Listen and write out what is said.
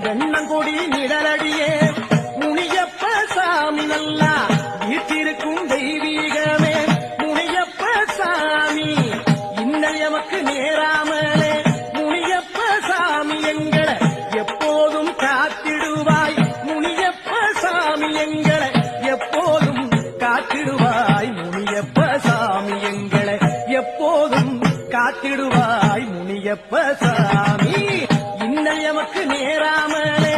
வெண்ணங்கொடி நிழலடியே முனியப்ப சாமி நல்லா வீட்டிருக்கும் தெய்வீகமே முனியப்ப சாமி இன்னல் எமக்கு நேராமலே முனியப்ப சாமி எங்களை எப்போதும் காத்திடுவாய் முனியப்ப சாமி எங்களை எப்போதும் காத்திடுவாய் முனியப்ப சாமி எங்களை எப்போதும் காத்திடுவாய் முனியப்ப சாமி இன்னல் எமக்கு நேராமலே